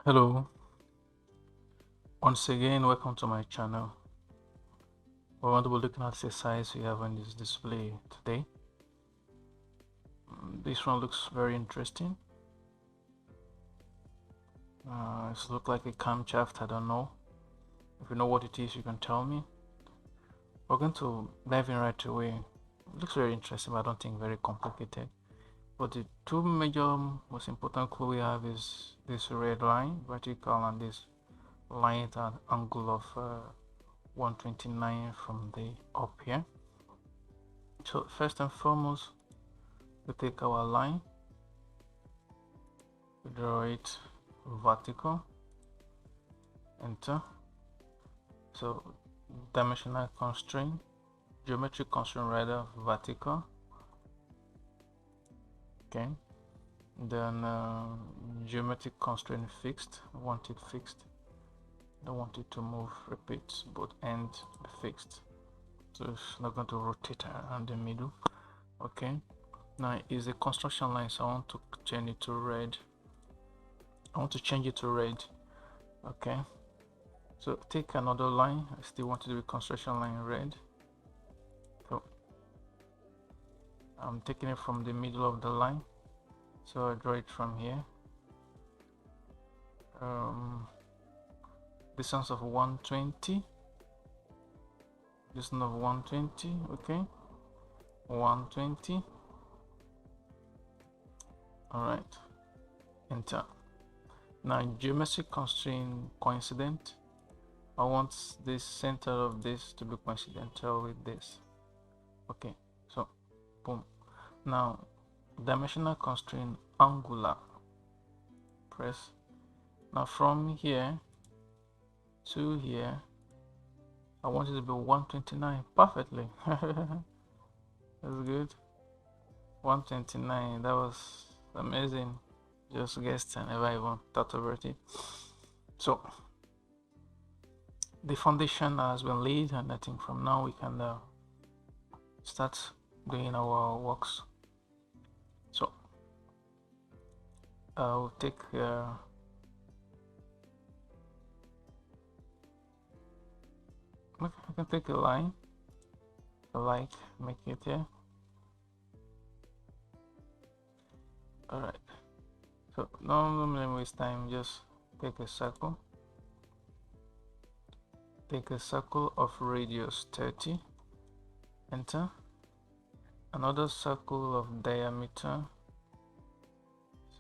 Hello, once again, welcome to my channel. We're going to be looking at the exercise we have on this display today. This one looks very interesting. It looks like a camshaft, I don't know. If you know what it is, you can tell me. We're going to dive in right away. It looks very interesting, but I don't think very complicated. But the two major most important clue we have is this red line, vertical, and this line at an angle of 129 from the up here. So first and foremost, we take our line, we draw it vertical, enter. So dimensional constraint, geometric constraint rather, vertical. Okay, then geometric constraint fixed. I want it fixed, don't want it to move. Repeat, both ends be fixed, so it's not going to rotate around the middle. Okay, now is a construction line, so I want to change it to red. Okay, so take another line. I still want it to be construction line red, so I'm taking it from the middle of the line, so I draw it from here. Distance of 120, distance of 120. Okay, 120. all right, enter. Now geometric constraint coincident, I want this center of this to be coincidental with this. Okay, so boom. Now dimensional constraint angular, press. Now from here to here, I want it to be 129 perfectly. That's good. 129, that was amazing. Just guessed, I never even thought about it. So the foundation has been laid, and I think from now we can start doing our works. So I'll take I can take a line, like make it here. All right, so no waste time, just take a circle. Take a circle of radius 30, enter. Another circle of diameter,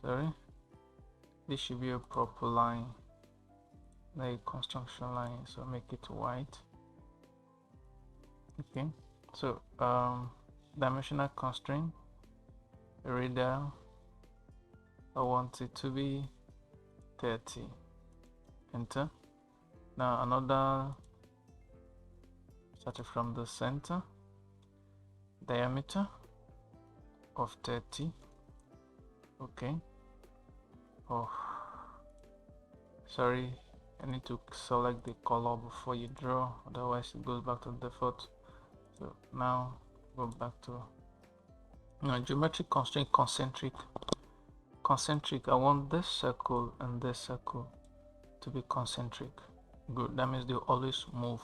sorry, this should be a proper line, like construction line, so make it white. Okay, so dimensional constraint, radial, I want it to be 30, enter. Now another, starting from the center, diameter of 30. Okay, oh sorry, I need to select the color before you draw, otherwise it goes back to the default. So now go back to geometric constraint concentric. I want this circle and this circle to be concentric. Good, that means they always move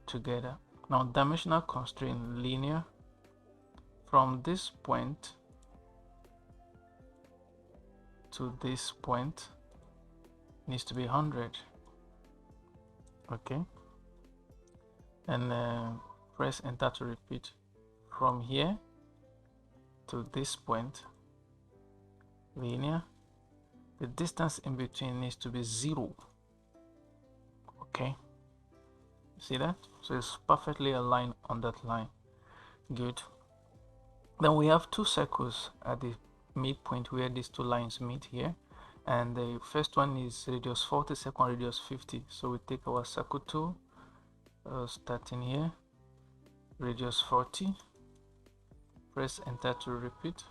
together. Now dimensional constraint linear, from this point to this point needs to be 100. Okay, and press enter to repeat. From here to this point, linear, the distance in between needs to be 0. Okay, see that? So it's perfectly aligned on that line. Good. Then we have two circles at the midpoint where these two lines meet here, and the first one is radius 40, second radius 50. So we take our circle tool, starting here, radius 40, press enter to repeat,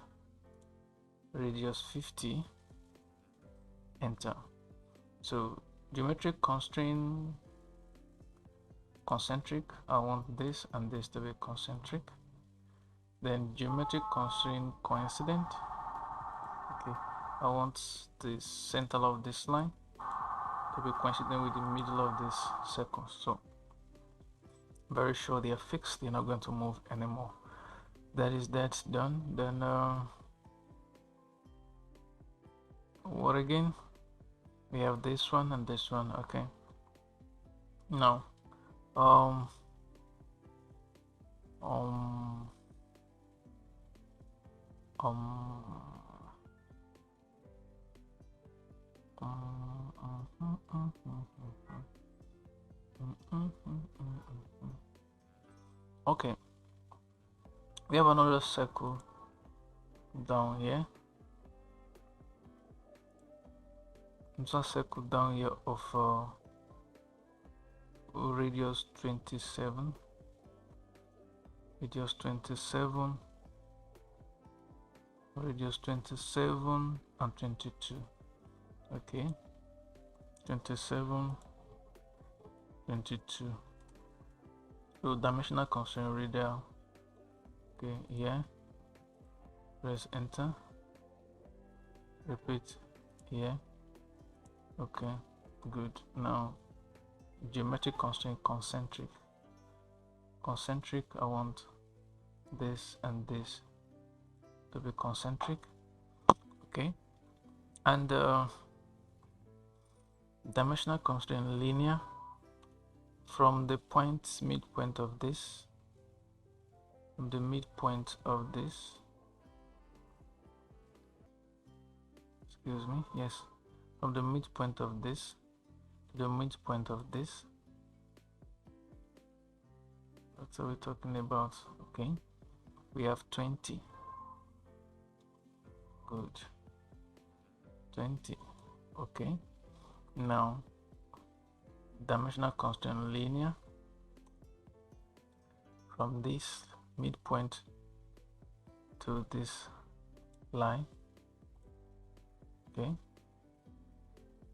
radius 50, enter. So geometric constraint concentric, I want this and this to be concentric. Then geometric constraint coincident, okay, I want the center of this line to be coincident with the middle of this circle. So very sure they are fixed, they're not going to move anymore. That's done. Then what again? We have this one and this one. Okay, now um um um okay, we have another circle down here. It's a circle down here of radius 27, radius 27, radius 27 and 22. Okay, 27, 22. So dimensional constraint radial. Okay, here, press enter, repeat here. Okay, good. Now geometric constraint concentric. Concentric, I want this and this to be concentric. Okay, and dimensional constraint linear from the midpoint of this, from the midpoint of this, excuse me, yes, from the midpoint of this to the midpoint of this. That's what we're talking about. Okay, we have 20. Good. 20. Okay, now dimensional constraint linear from this midpoint to this line. Okay,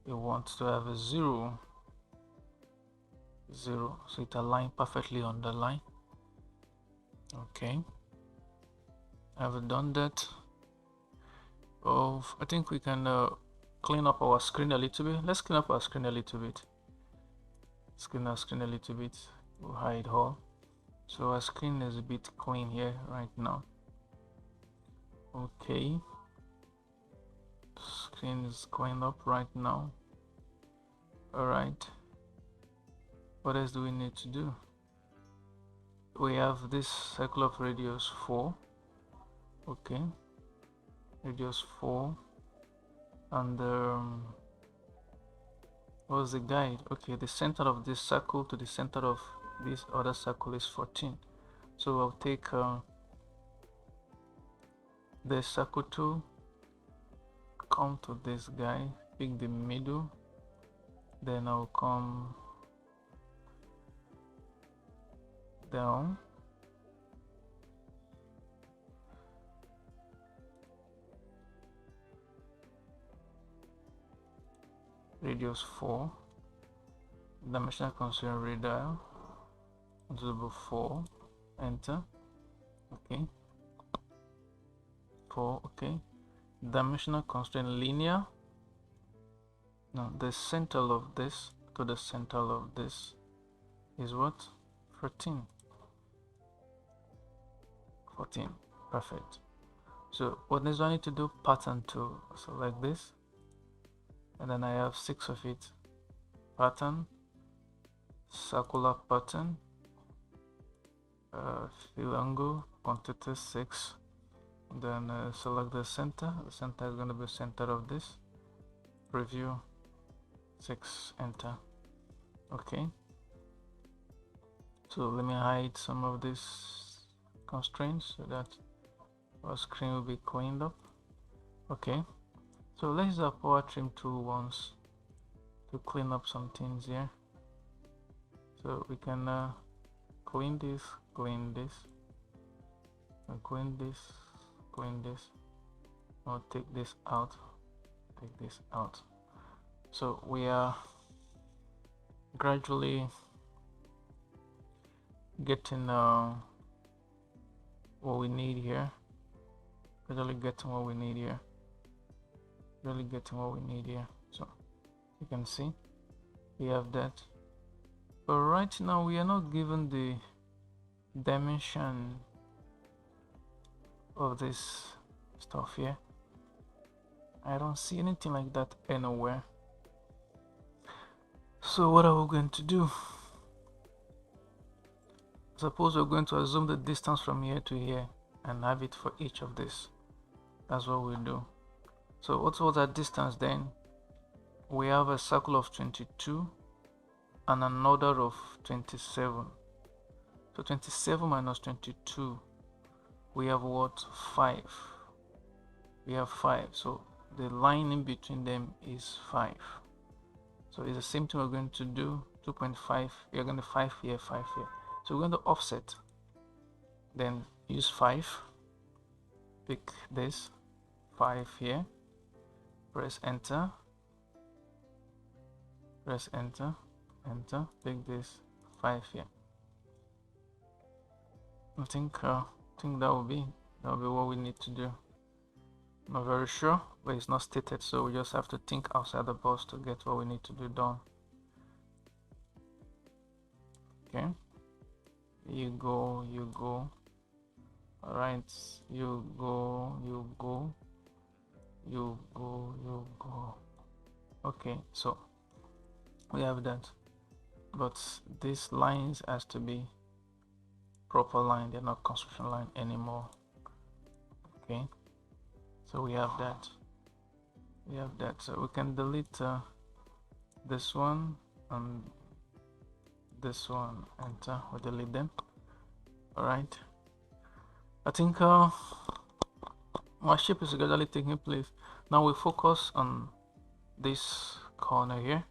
you want to have a 0, 0, so it aligns perfectly on the line. Okay, I've done that. I think we can clean up our screen a little bit. Let's clean up our screen a little bit. Let's clean our screen a little bit. We'll hide all. So our screen is a bit clean here right now. Okay, screen is cleaned up right now. All right, what else do we need to do? We have this circle of radius 4. Okay, radius 4, and what's the guide? Okay, the center of this circle to the center of this other circle is 14. So I'll take the circle tool, come to this guy, pick the middle, then I'll come down, radius 4, dimensional constraint radial, visible 4, enter. Okay, 4. Okay, dimensional constraint linear. Now the center of this to the center of this is what? 14. 14. Perfect. So what does I need to do? Pattern tool. So like this, and then I have 6 of it. Pattern, circular pattern, fill angle, quantity 6. Then select the center. The center is going to be center of this. Preview 6. Enter. Okay. So let me hide some of these constraints so that our screen will be cleaned up. Okay. So let's use our power trim tool once to clean up some things here. So we can clean this, clean this, and clean this, clean this. I'll take this out, take this out. So we are gradually getting what we need here. Gradually getting what we need here. Really getting what we need here. So you can see we have that. But right now we are not given the dimension of this stuff here. I don't see anything like that anywhere. So what are we going to do? Suppose we're going to assume the distance from here to here and have it for each of this. That's what we do. So what was that distance then? We have a circle of 22 and another of 27. So 27 minus 22, we have what? 5. We have 5. So the line in between them is 5. So it's the same thing we're going to do. 2.5. You're going to 5 here, 5 here. So we're going to offset. Then use 5. Pick this 5 here. Press enter. Press enter. Enter. Pick this 5 here. I think that will be what we need to do. Not very sure, but it's not stated, so we just have to think outside the box to get what we need to do done. Okay, you go. All right, you go. Okay, so we have that, but these lines has to be proper line. They're not construction line anymore. Okay, so we have that. So we can delete this one and this one. Enter. We delete them. All right, I think my shape is gradually taking place. Now we focus on this corner here,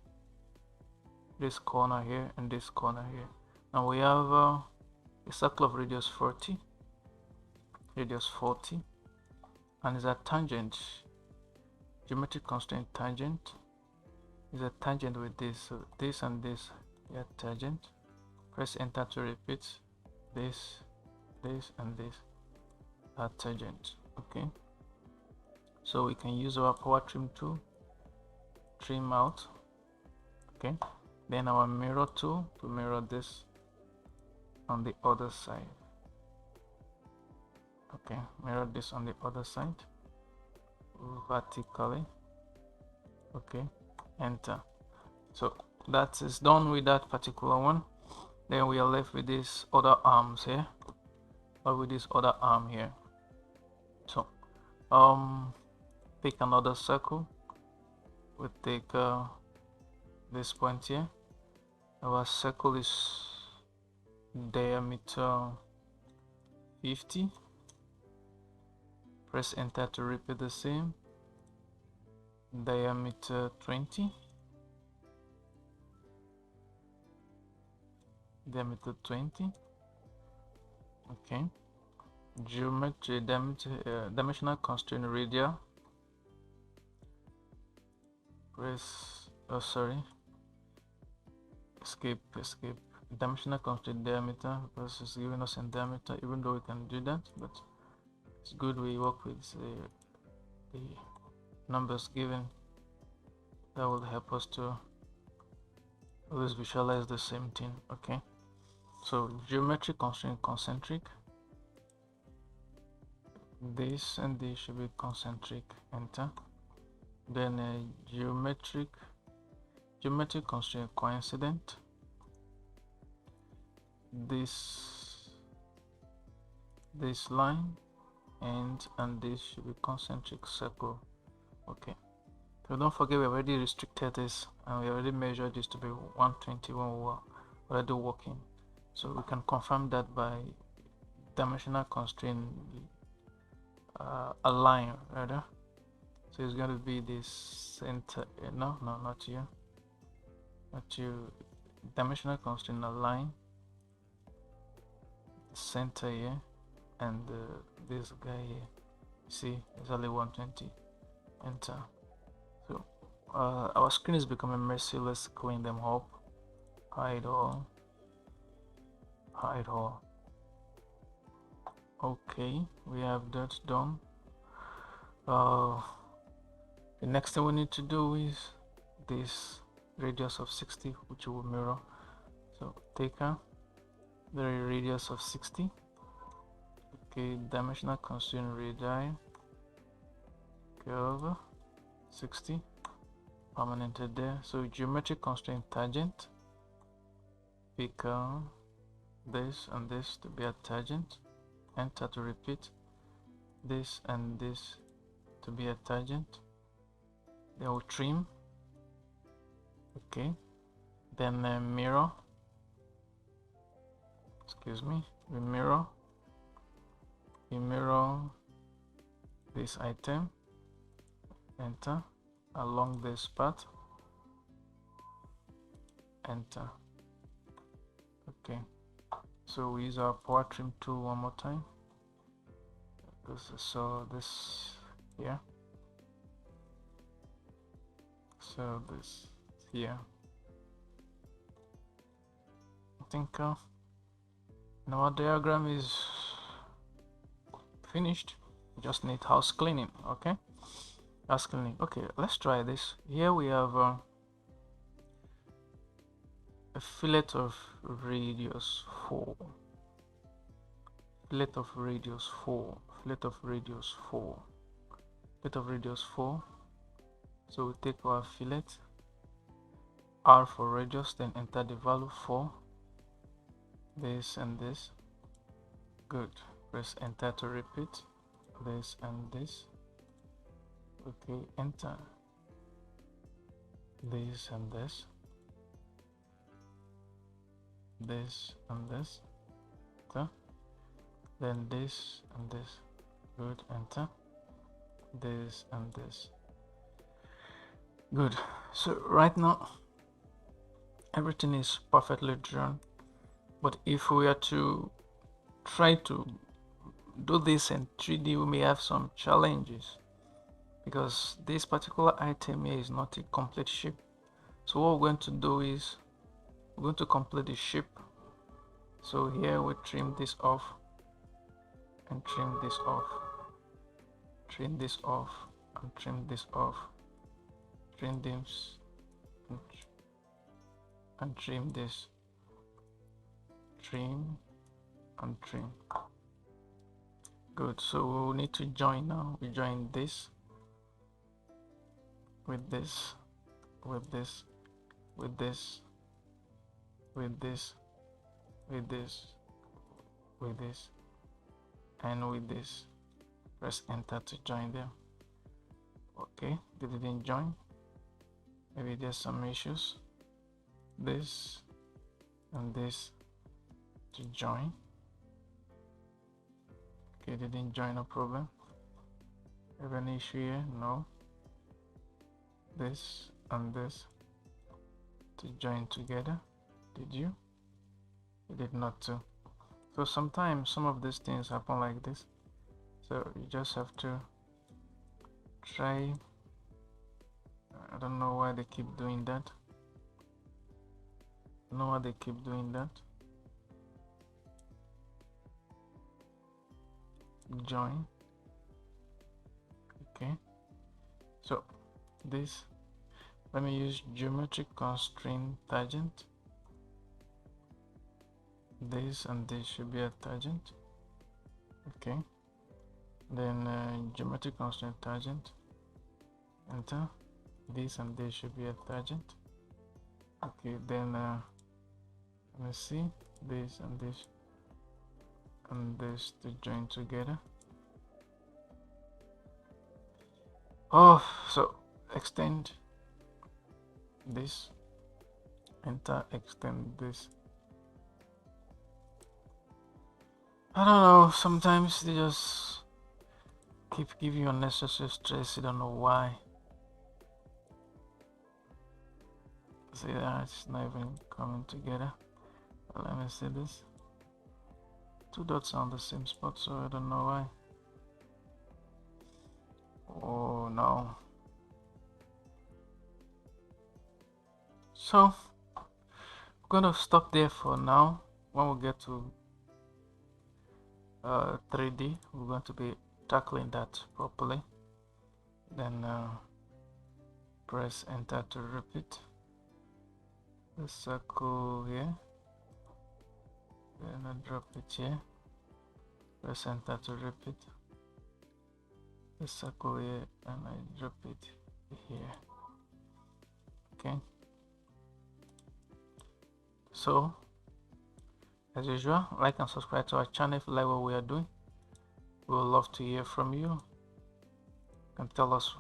this corner here, and this corner here. Now we have a circle of radius 40, and is a tangent, geometric constraint tangent is a tangent with this. So this and this, yeah, tangent. Press enter to repeat. This and this are tangent. Okay, so we can use our power trim tool, trim out. Okay, then our mirror tool to mirror this on the other side. Okay, mirror this on the other side vertically. Okay, enter. So that is done with that particular one. Then we are left with these other arms here, or with this other arm here. So pick another circle. We take this point here. Our circle is diameter 50. Press enter to repeat the same. Diameter 20. Diameter 20. Okay. Geometry dimensional constraint radius. Press escape. Dimensional constraint diameter, because it's giving us in diameter, even though we can do that, but it's good we work with the numbers given. That will help us to always visualize the same thing. Okay, so geometric constraint concentric. This and this should be concentric. Enter. Then geometric constraint coincident. This line and this should be concentric circle. Okay, so don't forget we already restricted this and we already measured this to be 120 when we were already working, so we can confirm that by dimensional constraint align rather. So it's going to be this center. No, not you. Dimensional constraint align center here, and this guy here. See, it's only 120. Enter. So our screen is becoming messy. Let's clean them up. Hide all. Okay, we have that done. The next thing we need to do is this radius of 60, which will mirror. So take the radius of 60. Okay, dimensional constraint radii curve 60 permanented there. So geometric constraint tangent, pick this and this to be a tangent, enter to repeat, this and this to be a tangent, then we'll trim. Okay, then mirror, excuse me, we mirror this item, enter, along this path, enter. Okay, so we use our power trim tool one more time. So this here, so this here. I think our diagram is finished. We just need house cleaning. Okay, house cleaning. Okay, let's try this. Here we have a fillet of radius 4, fillet of radius 4, fillet of radius 4, fillet of radius 4. So we take our fillet, R for radius, then enter the value 4, this and this. Good. Press enter to repeat, this and this. Okay, enter, this and this, this and this, enter. Then this and this. Good, enter, this and this. Good. So right now everything is perfectly drawn, but if we are to try to do this in 3D, we may have some challenges because this particular item here is not a complete shape. So what we're going to do is we're going to complete the shape. So here we trim this off and trim this off, trim this off and trim this off, trim this and trim this, trim and trim. Good. So we will need to join now. We join this with this, with this, with this, with this, with this, with this, and with this. Press enter to join them. Okay, they didn't join. Maybe there's some issues. This and this to join. Okay, they didn't join, no problem. Have any issue here? No. This and this to join together. Did you? You did not too. So sometimes some of these things happen like this. So you just have to try. I don't know why they keep doing that. I don't know why they keep doing that. Join. Okay, so this, let me use geometric constraint tangent. This and this should be a tangent. Okay, then geometric constraint tangent, enter. This and this should be a tangent. Okay, then let me see, this and this and this to join together. Oh, so extend this, enter, extend this. I don't know, sometimes they just keep giving you unnecessary stress. You don't know why. See that it's not even coming together. Let me see this. Two dots are on the same spot, so I don't know why. Oh no. So I'm gonna stop there for now. When we get to 3D, we're going to be tackling that properly. Then press enter to repeat. the circle here, then I drop it here, press enter to repeat the circle here, and I drop it here. Okay, so as usual, like and subscribe to our channel if you like what we are doing. We would love to hear from you. You can tell us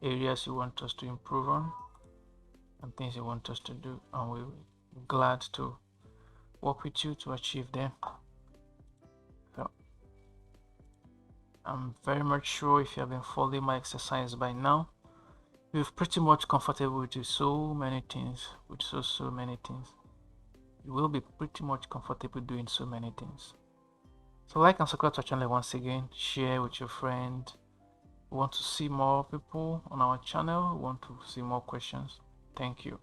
areas you want us to improve on and things you want us to do, and we're glad to work with you to achieve them. So I'm very much sure if you have been following my exercise by now, you're pretty much comfortable with so many things, with so many things. You will be pretty much comfortable doing so many things. So like and subscribe to our channel once again, share with your friend. We want to see more people on our channel. We want to see more questions. Thank you.